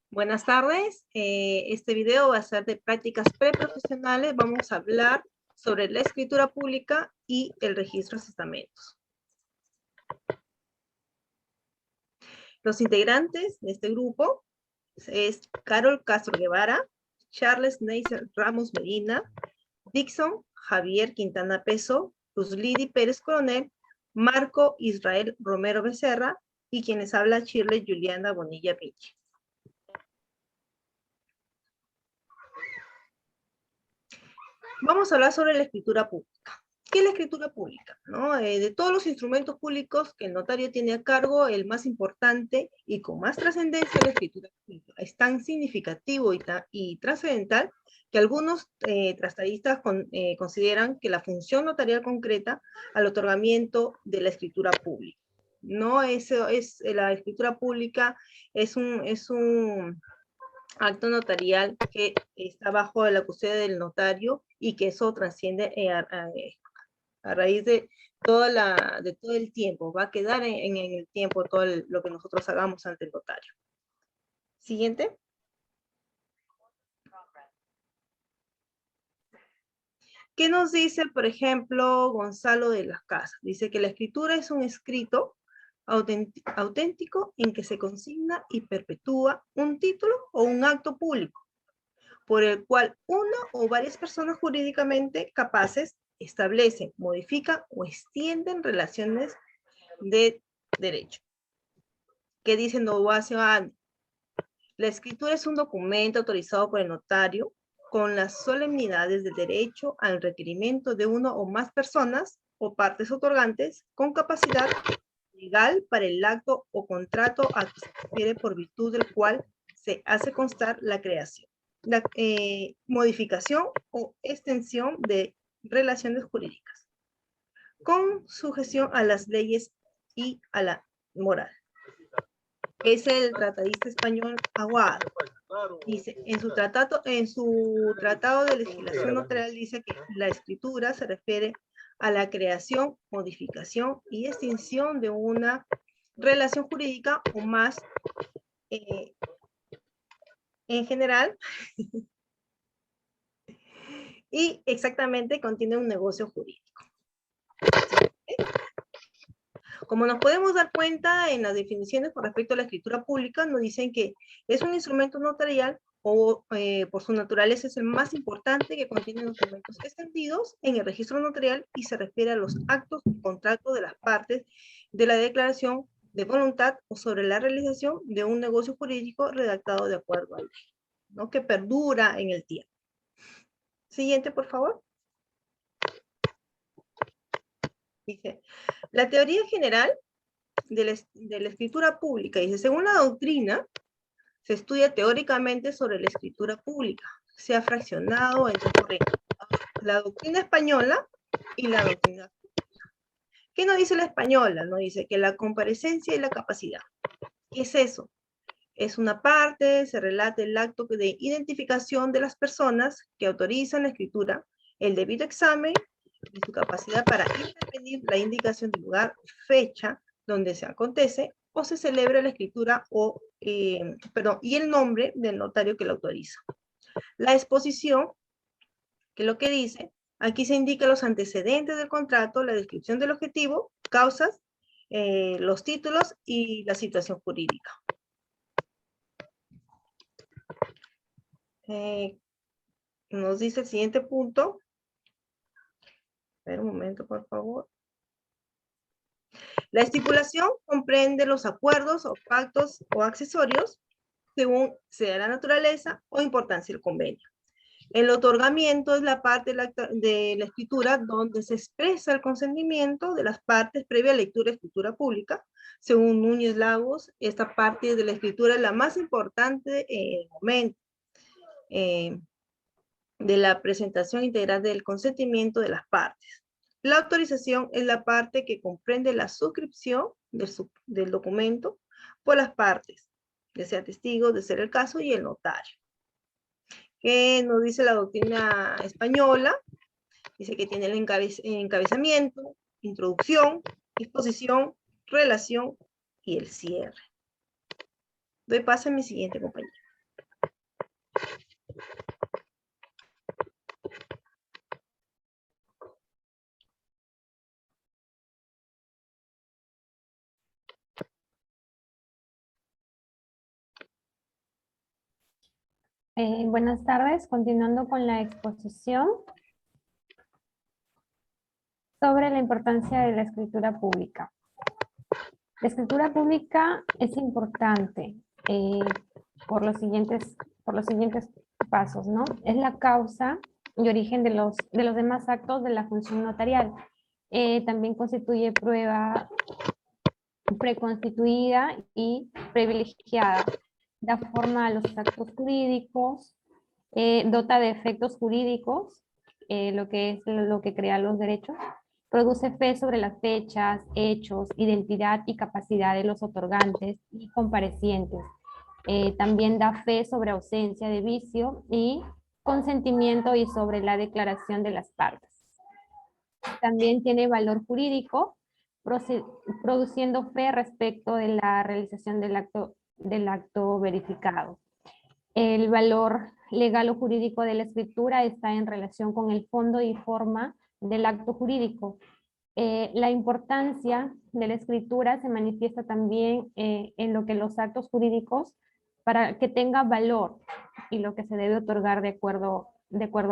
Buenas tardes. Este video va a ser de prácticas preprofesionales. Vamos a hablar sobre la escritura pública y el registro de testamentos. Los integrantes de este grupo es Carol Castro Guevara, Charles Neisser Ramos Medina, Dixon Javier Quintana Peso, Luzlidi Pérez Coronel, Marco Israel Romero Becerra y quienes habla Shirley Juliana Bonilla Pinche. Vamos a hablar sobre la escritura pública. ¿Qué es la escritura pública? ¿No? De todos los instrumentos públicos que el notario tiene a cargo, el más importante y con más trascendencia es la escritura pública. Es tan significativo y trascendental que algunos tratadistas consideran que la función notarial concreta al otorgamiento de la escritura pública. No, la escritura pública es un acto notarial que está bajo la custodia del notario y que eso trasciende a raíz de todo el tiempo, va a quedar en el tiempo todo lo que nosotros hagamos ante el notario. Siguiente. ¿Qué nos dice, por ejemplo, Gonzalo de las Casas? Dice que la escritura es un escrito auténtico en que se consigna y perpetúa un título o un acto público, por el cual una o varias personas jurídicamente capaces establecen, modifican o extienden relaciones de derecho. ¿Qué dice Novacio Ande? La escritura es un documento autorizado por el notario con las solemnidades de derecho al requerimiento de una o más personas o partes otorgantes con capacidad legal para el acto o contrato a que se refiere por virtud del cual se hace constar la creación, la modificación o extensión de relaciones jurídicas, con sujeción a las leyes y a la moral. Es el tratadista español Aguado. Dice, en su tratado de legislación notarial dice que la escritura se refiere a la creación, modificación y extinción de una relación jurídica o más en general y exactamente contiene un negocio jurídico. Como nos podemos dar cuenta en las definiciones con respecto a la escritura pública, nos dicen que es un instrumento notarial o por su naturaleza es el más importante que contiene documentos extendidos en el registro notarial y se refiere a los actos y contratos de las partes de la declaración de voluntad o sobre la realización de un negocio jurídico redactado de acuerdo a la ley, ¿no? Que perdura en el tiempo. Siguiente, por favor. Dice, la teoría general de la escritura pública, dice, según la doctrina, se estudia teóricamente sobre la escritura pública. Se ha fraccionado en dos corrientes, la doctrina española y la doctrina pública. ¿Qué nos dice la española? Nos dice que la comparecencia y la capacidad. ¿Qué es eso? Es una parte, se relata el acto de identificación de las personas que autorizan la escritura, el debido examen y su capacidad para intervenir la indicación del lugar, fecha donde se acontece o se celebra la escritura y el nombre del notario que la autoriza. La exposición, que es lo que dice, aquí se indica los antecedentes del contrato, la descripción del objetivo, causas, los títulos y la situación jurídica. Nos dice el siguiente punto. A ver, un momento, por favor. La estipulación comprende los acuerdos o pactos o accesorios según sea la naturaleza o importancia del convenio. El otorgamiento es la parte de la escritura donde se expresa el consentimiento de las partes previa lectura de escritura pública. Según Núñez Lagos, esta parte de la escritura es la más importante en el momento de la presentación integral del consentimiento de las partes. La autorización es la parte que comprende la suscripción del documento por las partes, ya sea testigo, de ser el caso, y el notario. ¿Qué nos dice la doctrina española? Dice que tiene el encabezamiento, introducción, exposición, relación y el cierre. Doy paso a mi siguiente compañero. Buenas tardes, continuando con la exposición sobre la importancia de la escritura pública. La escritura pública es importante por los siguientes pasos, ¿no? Es la causa y origen de los demás actos de la función notarial. También constituye prueba preconstituida y privilegiada. Da forma a los actos jurídicos, dota de efectos jurídicos, lo que crea los derechos, produce fe sobre las fechas, hechos, identidad y capacidad de los otorgantes y comparecientes. También da fe sobre ausencia de vicio y consentimiento y sobre la declaración de las partes. También tiene valor jurídico, produciendo fe respecto de la realización del acto verificado. El valor legal o jurídico de la escritura está en relación con el fondo y forma del acto jurídico. La importancia de la escritura se manifiesta también en lo que los actos jurídicos, para que tenga valor, y lo que se debe otorgar de acuerdo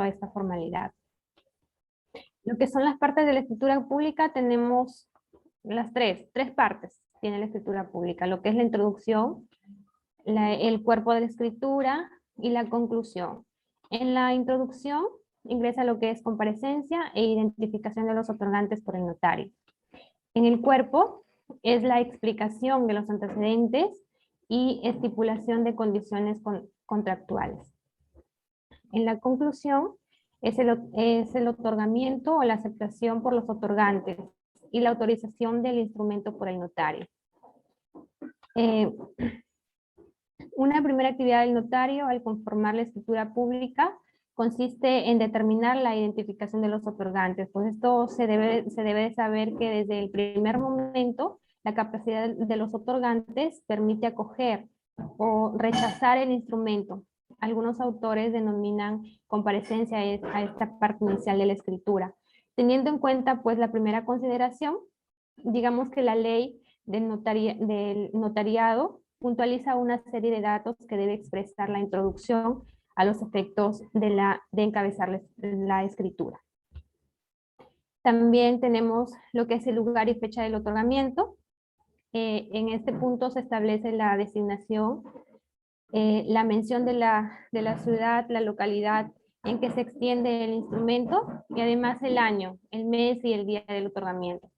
a esta formalidad. Lo que son las partes de la escritura pública, tenemos las tres partes tiene la escritura pública, lo que es la introducción, el cuerpo de la escritura y la conclusión. En la introducción ingresa lo que es comparecencia e identificación de los otorgantes por el notario. En el cuerpo es la explicación de los antecedentes y estipulación de condiciones contractuales. En la conclusión es el otorgamiento o la aceptación por los otorgantes y la autorización del instrumento por el notario. Una primera actividad del notario al conformar la escritura pública consiste en determinar la identificación de los otorgantes. Pues esto se debe de saber que desde el primer momento la capacidad de los otorgantes permite acoger o rechazar el instrumento. Algunos autores denominan comparecencia a esta parte inicial de la escritura. Teniendo en cuenta pues la primera consideración, digamos que la ley del notariado puntualiza una serie de datos que debe expresar la introducción a los efectos de encabezar la escritura. También tenemos lo que es el lugar y fecha del otorgamiento. En este punto se establece la designación, la mención de la ciudad, la localidad en que se extiende el instrumento y además el año, el mes y el día del otorgamiento.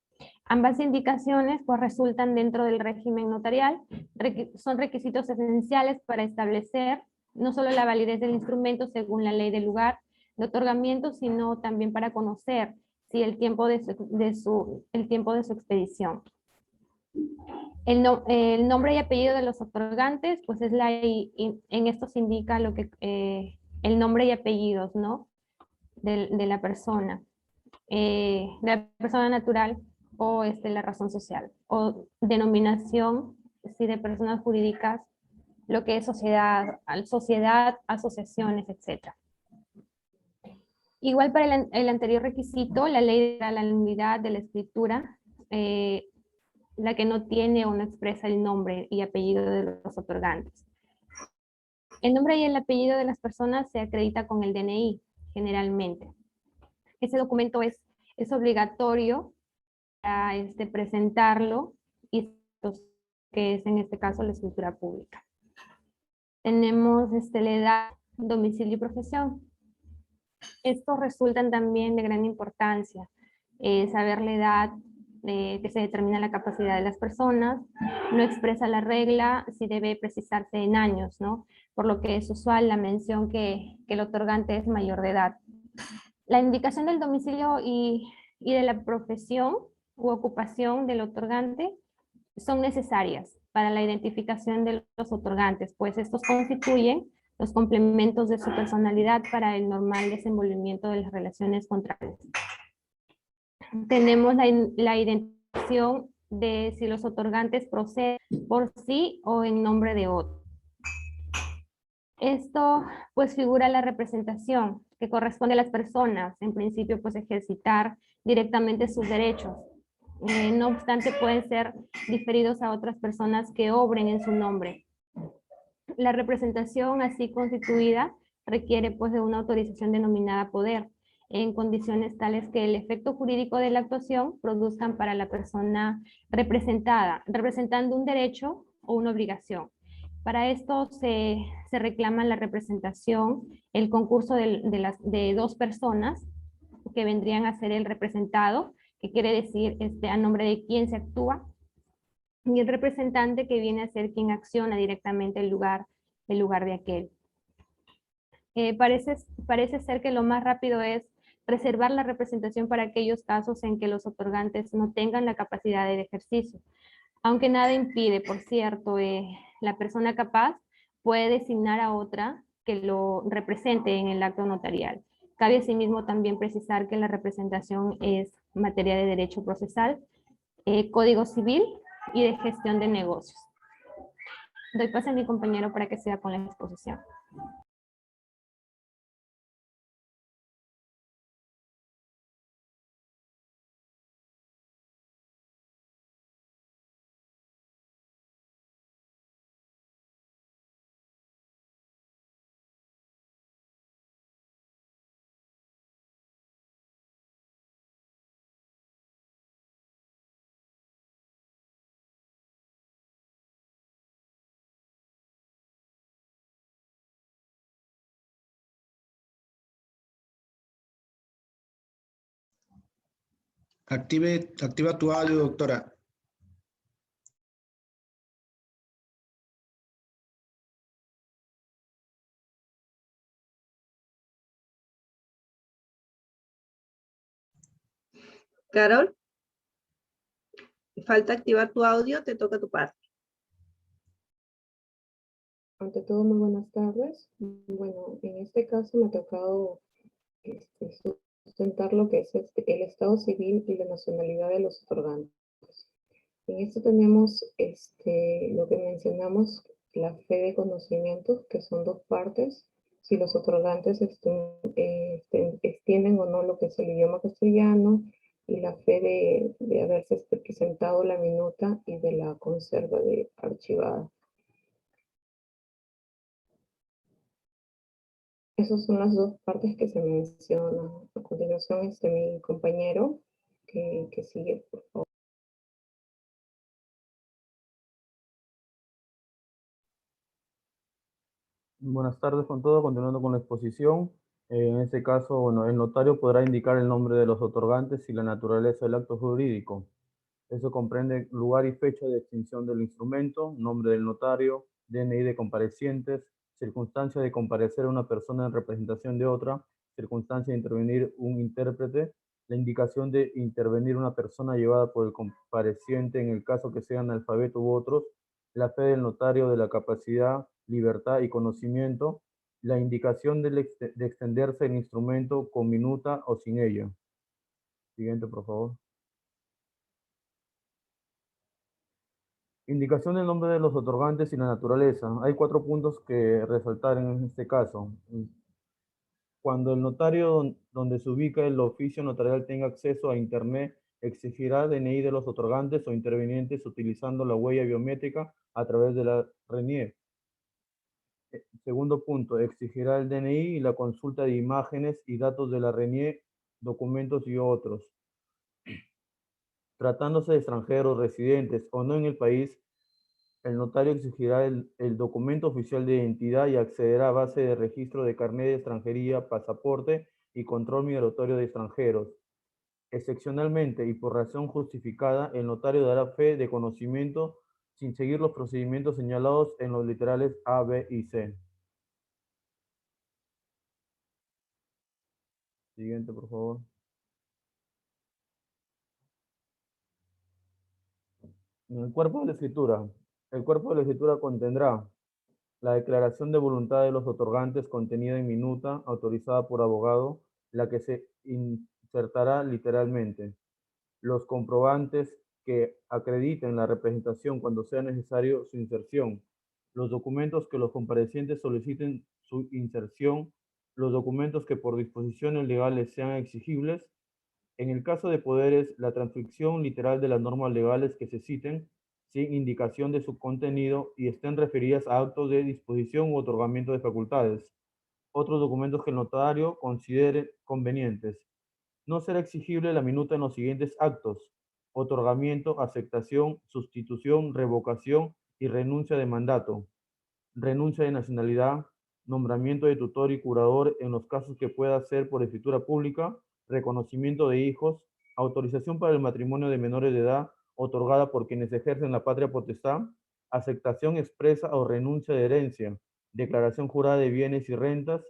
Ambas indicaciones pues resultan dentro del régimen notarial, son requisitos esenciales para establecer no solo la validez del instrumento según la ley del lugar de otorgamiento, sino también para conocer si el tiempo de su expedición. El nombre y apellido de los otorgantes, pues en esto se indica lo que, el nombre y apellidos, ¿no? de la persona natural, o la razón social, o denominación, si de personas jurídicas, lo que es sociedad, asociaciones, etc. Igual para el anterior requisito, la ley de la nulidad de la escritura, la que no tiene o no expresa el nombre y apellido de los otorgantes. El nombre y el apellido de las personas se acredita con el DNI, generalmente. Ese documento es obligatorio para presentarlo, y que es en este caso la escritura pública. Tenemos la edad, domicilio y profesión. Estos resultan también de gran importancia. Saber la edad que se determina la capacidad de las personas, no expresa la regla si debe precisarse en años, ¿no? Por lo que es usual la mención que el otorgante es mayor de edad. La indicación del domicilio y de la profesión u ocupación del otorgante son necesarias para la identificación de los otorgantes, pues estos constituyen los complementos de su personalidad para el normal desenvolvimiento de las relaciones contractuales. Tenemos la identificación de si los otorgantes proceden por sí o en nombre de otro. Esto pues figura la representación que corresponde a las personas, en principio pues ejercitar directamente sus derechos. No obstante pueden ser diferidos a otras personas que obren en su nombre. La representación así constituida requiere pues de una autorización denominada poder, en condiciones tales que el efecto jurídico de la actuación produzcan para la persona representada, representando un derecho o una obligación. Para esto se reclama la representación, el concurso de dos personas que vendrían a ser el representado, que quiere decir a nombre de quién se actúa, y el representante, que viene a ser quien acciona directamente el lugar de aquel. Parece ser que lo más rápido es reservar la representación para aquellos casos en que los otorgantes no tengan la capacidad del ejercicio. Aunque nada impide, por cierto, la persona capaz puede designar a otra que lo represente en el acto notarial. Cabe asimismo también precisar que la representación es materia de derecho procesal, código civil y de gestión de negocios. Doy paso a mi compañero para que siga con la exposición. Activa tu audio, doctora. Carol, falta activar tu audio, te toca tu parte. Ante todo, muy buenas tardes. Bueno, en este caso me ha tocado sustentar lo que es el estado civil y la nacionalidad de los otorgantes. En esto tenemos lo que mencionamos, la fe de conocimientos, que son dos partes. Si los otorgantes extienden o no lo que es el idioma castellano, y la fe de haberse presentado la minuta y de la conserva de archivada. Esas son las dos partes que se mencionan. A continuación, mi compañero que sigue, por favor. Buenas tardes con todo, continuando con la exposición. En este caso, bueno, el notario podrá indicar el nombre de los otorgantes y la naturaleza del acto jurídico. Eso comprende lugar y fecha de extinción del instrumento, nombre del notario, DNI de comparecientes, circunstancia de comparecer a una persona en representación de otra, circunstancia de intervenir un intérprete, la indicación de intervenir una persona llevada por el compareciente en el caso que sea analfabeto u otros, la fe del notario de la capacidad, libertad y conocimiento, la indicación de extenderse el instrumento con minuta o sin ella. Siguiente, por favor. Indicación del nombre de los otorgantes y la naturaleza. Hay 4 puntos que resaltar en este caso. Cuando el notario donde se ubica el oficio notarial tenga acceso a Internet, exigirá DNI de los otorgantes o intervinientes utilizando la huella biométrica a través de la RENIE. Segundo punto, exigirá el DNI y la consulta de imágenes y datos de la RENIE, documentos y otros. Tratándose de extranjeros, residentes o no en el país, el notario exigirá el documento oficial de identidad y accederá a base de registro de carnet de extranjería, pasaporte y control migratorio de extranjeros. Excepcionalmente y por razón justificada, el notario dará fe de conocimiento sin seguir los procedimientos señalados en los literales A, B y C. Siguiente, por favor. El cuerpo de la escritura. El cuerpo de la escritura contendrá la declaración de voluntad de los otorgantes contenida en minuta, autorizada por abogado, la que se insertará literalmente. Los comprobantes que acrediten la representación cuando sea necesario su inserción, los documentos que los comparecientes soliciten su inserción, los documentos que por disposiciones legales sean exigibles. En el caso de poderes, la transcripción literal de las normas legales que se citen, sin indicación de su contenido y estén referidas a actos de disposición u otorgamiento de facultades. Otros documentos que el notario considere convenientes. No será exigible la minuta en los siguientes actos: otorgamiento, aceptación, sustitución, revocación y renuncia de mandato, renuncia de nacionalidad, nombramiento de tutor y curador en los casos que pueda ser por escritura pública, reconocimiento de hijos, autorización para el matrimonio de menores de edad otorgada por quienes ejercen la patria potestad, aceptación expresa o renuncia de herencia, declaración jurada de bienes y rentas,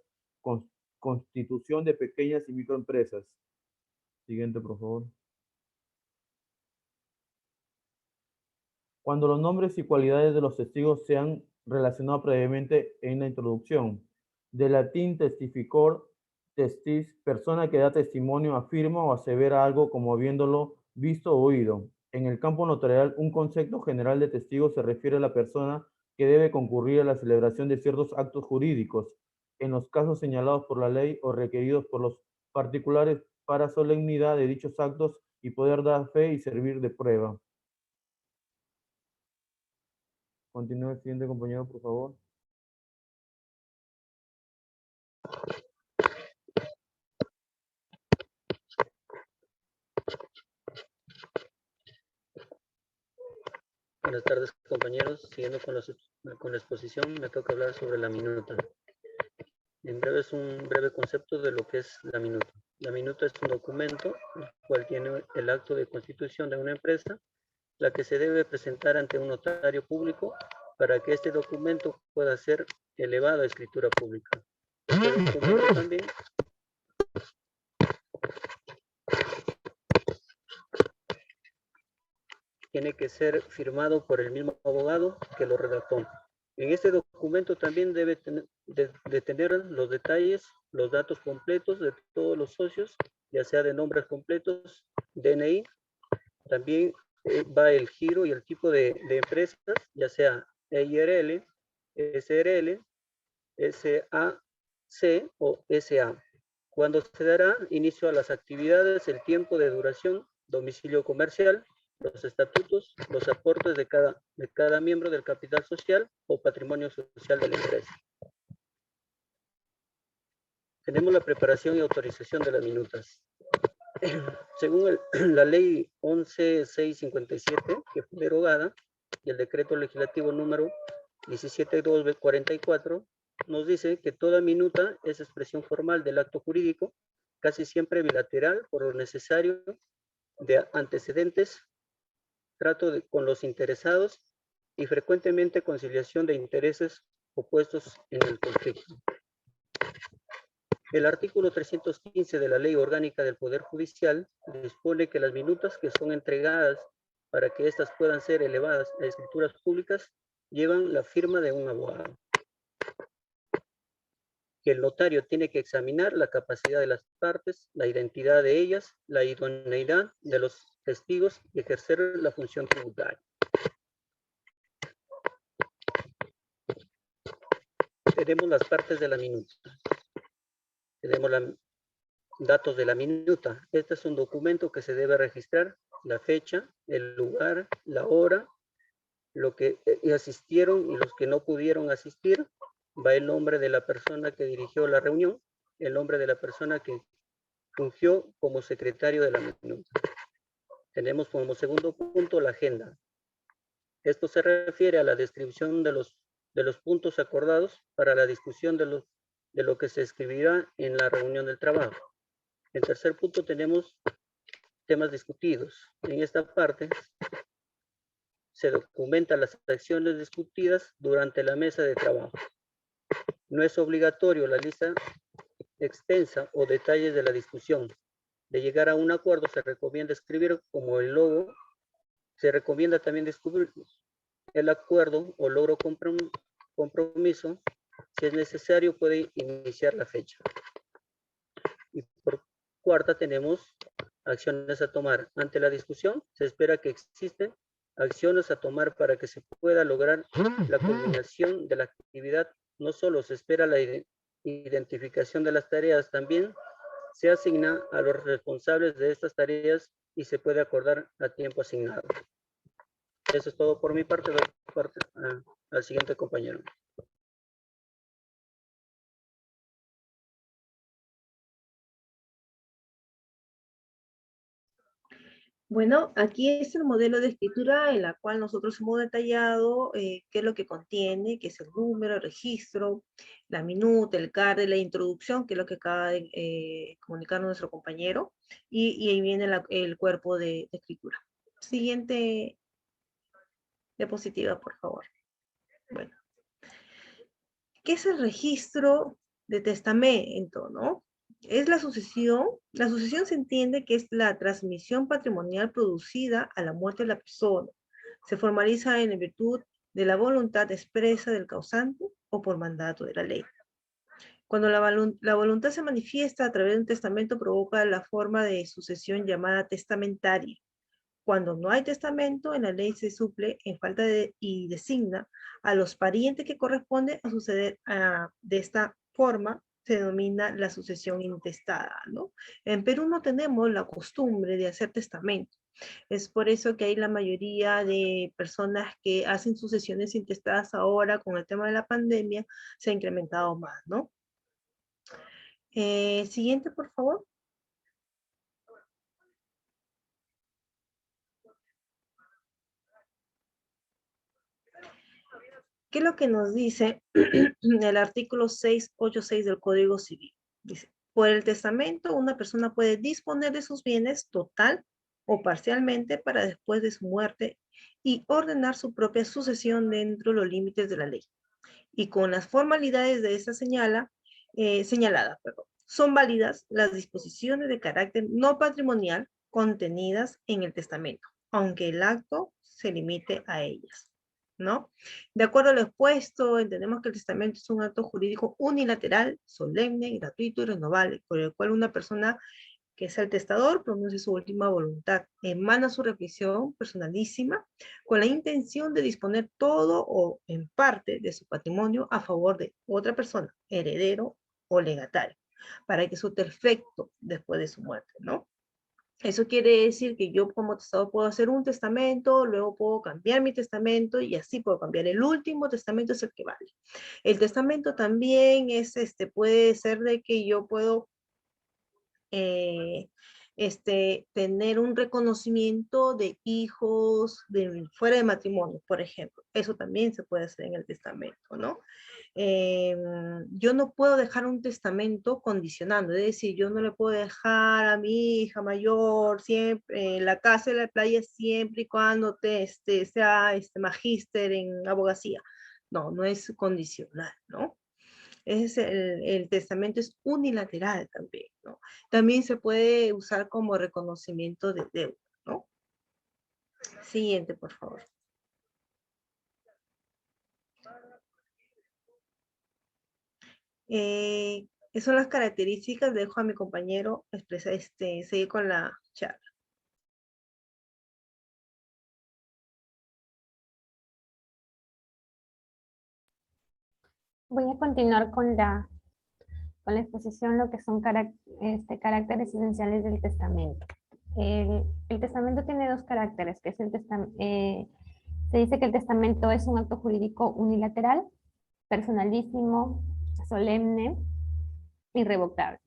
constitución de pequeñas y microempresas. Siguiente, por favor. Cuando los nombres y cualidades de los testigos sean relacionados previamente en la introducción. De latín testificor, testis, persona que da testimonio, afirma o asevera algo como habiéndolo visto o oído. En el campo notarial, un concepto general de testigo se refiere a la persona que debe concurrir a la celebración de ciertos actos jurídicos, en los casos señalados por la ley o requeridos por los particulares para solemnidad de dichos actos y poder dar fe y servir de prueba. Continúe el siguiente compañero, por favor. Buenas tardes, compañeros. Siguiendo con la exposición, me toca hablar sobre la minuta. En breve es un breve concepto de lo que es la minuta. La minuta es un documento, el cual tiene el acto de constitución de una empresa, la que se debe presentar ante un notario público para que este documento pueda ser elevado a escritura pública. Este documento también tiene que ser firmado por el mismo abogado que lo redactó. En este documento también debe tener los detalles, los datos completos de todos los socios, ya sea de nombres completos, DNI, también va el giro y el tipo de empresas, ya sea EIRL, SRL, SAC o SA. Cuando se dará inicio a las actividades, el tiempo de duración, domicilio comercial, los estatutos, los aportes de cada miembro del capital social o patrimonio social de la empresa. Tenemos la preparación y autorización de las minutas. Según la ley 11657, que fue derogada, y el decreto legislativo número 17244, nos dice que toda minuta es expresión formal del acto jurídico, casi siempre bilateral, por lo necesario de antecedentes, trato con los interesados y frecuentemente conciliación de intereses opuestos en el conflicto. El artículo 315 de la Ley Orgánica del Poder Judicial dispone que las minutas que son entregadas para que éstas puedan ser elevadas a escrituras públicas llevan la firma de un abogado. Que el notario tiene que examinar la capacidad de las partes, la identidad de ellas, la idoneidad de los testigos y ejercer la función tributaria. Tenemos las partes de la minuta. Tenemos datos de la minuta. Este es un documento que se debe registrar, la fecha, el lugar, la hora, lo que asistieron y los que no pudieron asistir. Va el nombre de la persona que dirigió la reunión, el nombre de la persona que fungió como secretario de la minuta. Tenemos como segundo punto la agenda. Esto se refiere a la descripción de los puntos acordados para la discusión de lo que se escribirá en la reunión del trabajo. En tercer punto tenemos temas discutidos. En esta parte se documentan las acciones discutidas durante la mesa de trabajo. No es obligatorio la lista extensa o detalles de la discusión. De llegar a un acuerdo se recomienda escribir como el logo. Se recomienda también descubrir el acuerdo o logro compromiso. Si es necesario, puede iniciar la fecha. Y por cuarta tenemos acciones a tomar. Ante la discusión, se espera que existen acciones a tomar para que se pueda lograr la culminación de la actividad. No solo se espera la identificación de las tareas, también se asigna a los responsables de estas tareas y se puede acordar a tiempo asignado. Eso es todo por mi parte. Doy parte al siguiente compañero. Bueno, aquí es el modelo de escritura en la cual nosotros hemos detallado qué es lo que contiene, qué es el número, el registro, la minuta, el CARD, la introducción, que es lo que acaba de comunicar nuestro compañero, y ahí viene el cuerpo de escritura. Siguiente diapositiva, por favor. Bueno, ¿qué es el registro de testamento, no? Es la sucesión se entiende que es la transmisión patrimonial producida a la muerte de la persona. Se formaliza en virtud de la voluntad expresa del causante o por mandato de la ley. Cuando la voluntad se manifiesta a través de un testamento, provoca la forma de sucesión llamada testamentaria. Cuando no hay testamento, en la ley se suple en falta y designa a los parientes que corresponde a suceder de esta forma. Se denomina la sucesión intestada, ¿no? En Perú no tenemos la costumbre de hacer testamento. Es por eso que hay la mayoría de personas que hacen sucesiones intestadas ahora con el tema de la pandemia, se ha incrementado más, ¿no? Siguiente, por favor. ¿Qué es lo que nos dice el artículo 686 del Código Civil? Dice, por el testamento una persona puede disponer de sus bienes total o parcialmente para después de su muerte y ordenar su propia sucesión dentro de los límites de la ley. Y con las formalidades de esta señalada, son válidas las disposiciones de carácter no patrimonial contenidas en el testamento, aunque el acto se limite a ellas, ¿no? De acuerdo a lo expuesto, entendemos que el testamento es un acto jurídico unilateral, solemne, gratuito y renovable, por el cual una persona que es el testador pronuncia su última voluntad, emana su reflexión personalísima con la intención de disponer todo o en parte de su patrimonio a favor de otra persona, heredero o legatario, para que surta efecto después de su muerte, ¿no? Eso quiere decir que yo como testador puedo hacer un testamento, luego puedo cambiar mi testamento y así puedo cambiar. El último testamento es el que vale. El testamento también es, puede ser de que yo puedo tener un reconocimiento de hijos fuera de matrimonio, por ejemplo. Eso también se puede hacer en el testamento, ¿no? Yo no puedo dejar un testamento condicionando, es decir, yo no le puedo dejar a mi hija mayor siempre la casa de la playa siempre y cuando sea magíster en abogacía. No, no es condicional, ¿no? El testamento es unilateral también, ¿no? También se puede usar como reconocimiento de deuda, ¿no? Siguiente, por favor. Esas son las características. Dejo a mi compañero expresar, seguir con la charla. Voy a continuar con la exposición, lo que son caracteres esenciales del testamento. El testamento tiene dos caracteres, que es se dice que el testamento es un acto jurídico unilateral, personalísimo, solemne, irrevocable.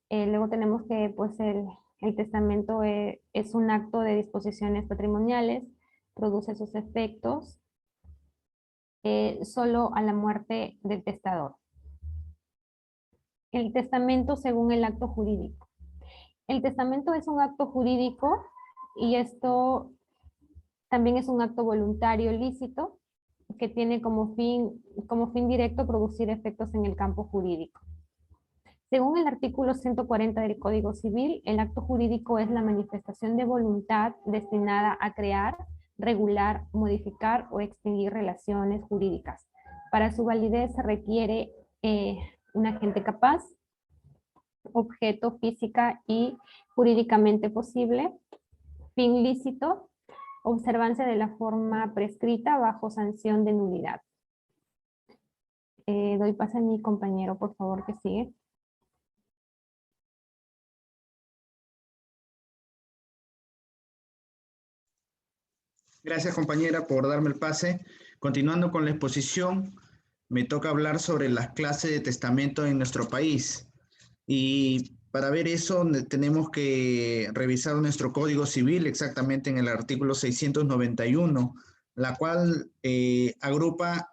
Luego tenemos que pues, el testamento es un acto de disposiciones patrimoniales, produce sus efectos solo a la muerte del testador. El testamento según el acto jurídico. El testamento es un acto jurídico y esto también es un acto voluntario lícito que tiene como fin directo producir efectos en el campo jurídico. Según el artículo 140 del Código Civil, el acto jurídico es la manifestación de voluntad destinada a crear, regular, modificar o extinguir relaciones jurídicas. Para su validez se requiere un agente capaz, objeto física y jurídicamente posible, fin lícito, observancia de la forma prescrita bajo sanción de nulidad. Doy paso a mi compañero, por favor, que sigue. Gracias, compañera, por darme el pase. Continuando con la exposición, me toca hablar sobre las clases de testamento en nuestro país. Y para ver eso tenemos que revisar nuestro Código Civil, exactamente en el artículo 691, la cual agrupa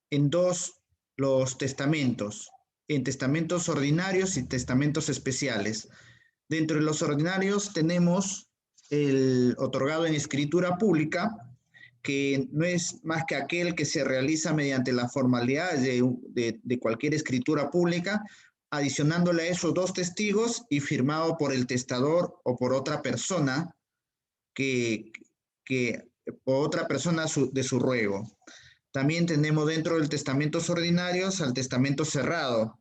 en dos los testamentos, en testamentos ordinarios y testamentos especiales. Dentro de los ordinarios tenemos el otorgado en escritura pública, que no es más que aquel que se realiza mediante la formalidad de cualquier escritura pública, adicionándole a esos dos testigos y firmado por el testador o por otra persona por otra persona de su ruego. También tenemos dentro del testamentos ordinarios al testamento cerrado,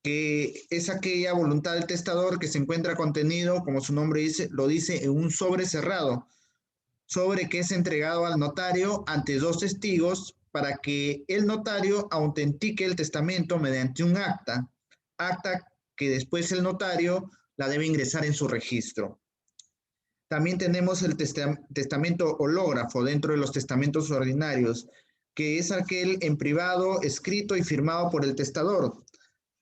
que es aquella voluntad del testador que se encuentra contenido, como su nombre lo dice, en un sobre cerrado, sobre que es entregado al notario ante dos testigos para que el notario autentique el testamento mediante un acta que después el notario la debe ingresar en su registro. También tenemos el testamento hológrafo dentro de los testamentos ordinarios, que es aquel en privado, escrito y firmado por el testador,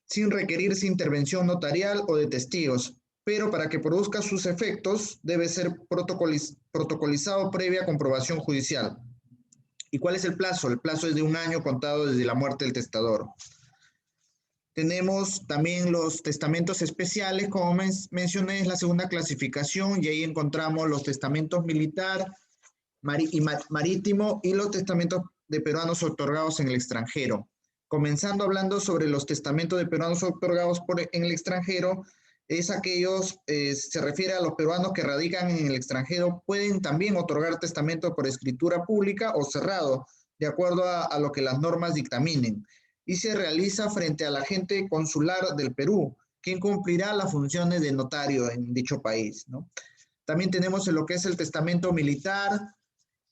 sin requerirse intervención notarial o de testigos, pero para que produzca sus efectos debe ser protocolizado previa comprobación judicial. ¿Y cuál es el plazo? El plazo es de 1 año contado desde la muerte del testador. Tenemos también los testamentos especiales, como mencioné, es la segunda clasificación, y ahí encontramos los testamentos militar y marítimo y los testamentos de peruanos otorgados en el extranjero. Comenzando hablando sobre los testamentos de peruanos otorgados en el extranjero, es aquellos, se refiere a los peruanos que radican en el extranjero, pueden también otorgar testamento por escritura pública o cerrado, de acuerdo a lo que las normas dictaminen, y se realiza frente al agente consular del Perú, quien cumplirá las funciones de notario en dicho país, ¿no? También tenemos lo que es el testamento militar,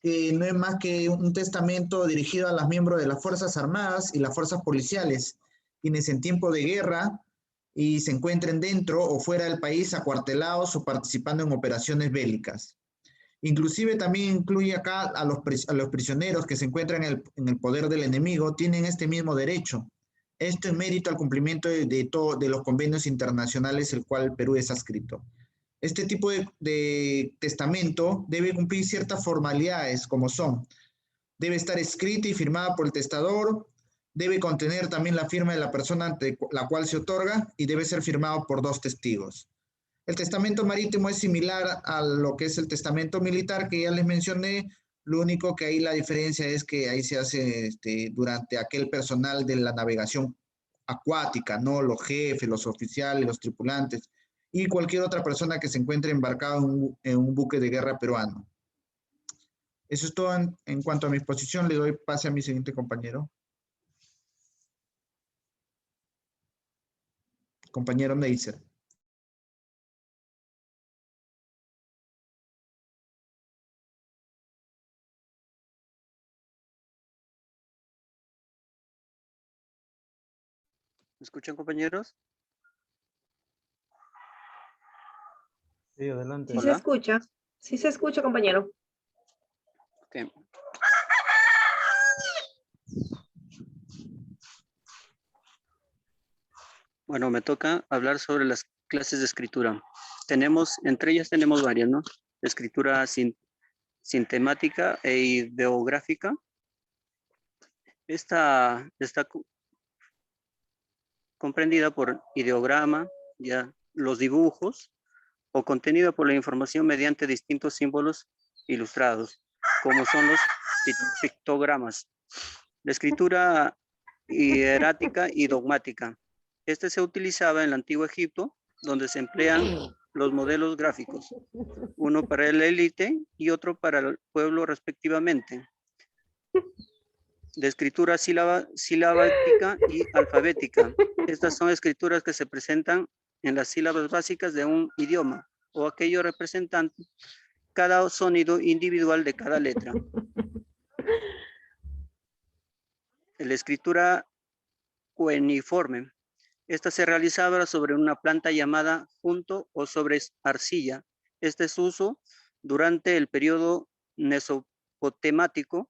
que no es más que un testamento dirigido a los miembros de las Fuerzas Armadas y las Fuerzas Policiales, quienes en tiempo de guerra y se encuentren dentro o fuera del país acuartelados o participando en operaciones bélicas. Inclusive también incluye acá a los prisioneros que se encuentran en el poder del enemigo, tienen este mismo derecho. Esto en mérito al cumplimiento de los convenios internacionales el cual Perú es adscrito. Este tipo de testamento debe cumplir ciertas formalidades, como son: debe estar escrita y firmada por el testador, debe contener también la firma de la persona ante la cual se otorga y debe ser firmado por 2 testigos. El testamento marítimo es similar a lo que es el testamento militar que ya les mencioné, lo único que ahí la diferencia es que ahí se hace durante aquel personal de la navegación acuática, ¿no? Los jefes, los oficiales, los tripulantes y cualquier otra persona que se encuentre embarcado en un buque de guerra peruano. Eso es todo en cuanto a mi exposición. Le doy pase a mi siguiente compañero. Compañero Neisser. ¿Me escuchan, compañeros? Sí, adelante. Sí Hola. se escucha, compañero. Okay. Bueno, me toca hablar sobre las clases de escritura. Entre ellas tenemos varias, ¿no? Escritura sintemática e ideográfica. Esta está comprendida por ideograma, ya los dibujos, o contenida por la información mediante distintos símbolos ilustrados, como son los pictogramas. La escritura hierática y dogmática. Este se utilizaba en el Antiguo Egipto, donde se emplean los modelos gráficos, uno para la élite y otro para el pueblo respectivamente. De escritura silabática y alfabética. Estas son escrituras que se presentan en las sílabas básicas de un idioma o aquello representante cada sonido individual de cada letra. La escritura cuneiforme. Esta se realizaba sobre una planta llamada junto o sobre arcilla. Este es uso durante el periodo mesopotámico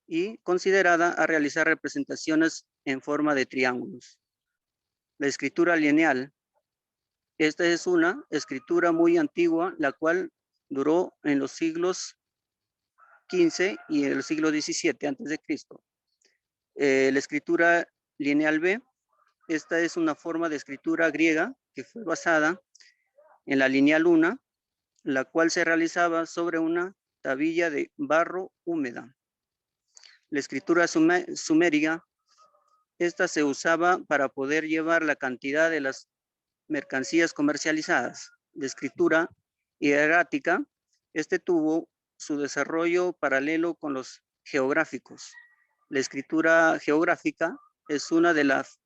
y considerada a realizar representaciones en forma de triángulos. La escritura lineal. Esta es una escritura muy antigua, la cual duró en los siglos XV y el siglo XVII a.C. La escritura lineal B. Esta es una forma de escritura griega que fue basada en la lineal 1, la cual se realizaba sobre una tabilla de barro húmeda. La escritura sumeria, esta se usaba para poder llevar la cantidad de las mercancías comercializadas. La escritura hierática, este tuvo su desarrollo paralelo con los geográficos. La escritura geográfica es una de las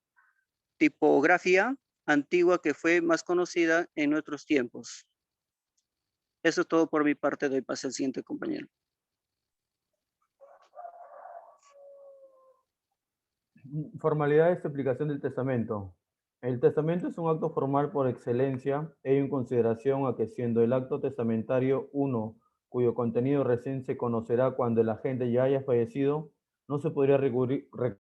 tipografía antigua que fue más conocida en nuestros tiempos. Eso es todo por mi parte. Doy paso al siguiente compañero. Formalidades de aplicación del testamento. El testamento es un acto formal por excelencia, ello en consideración a que siendo el acto testamentario uno, cuyo contenido recién se conocerá cuando el agente ya haya fallecido, no se podría recurrir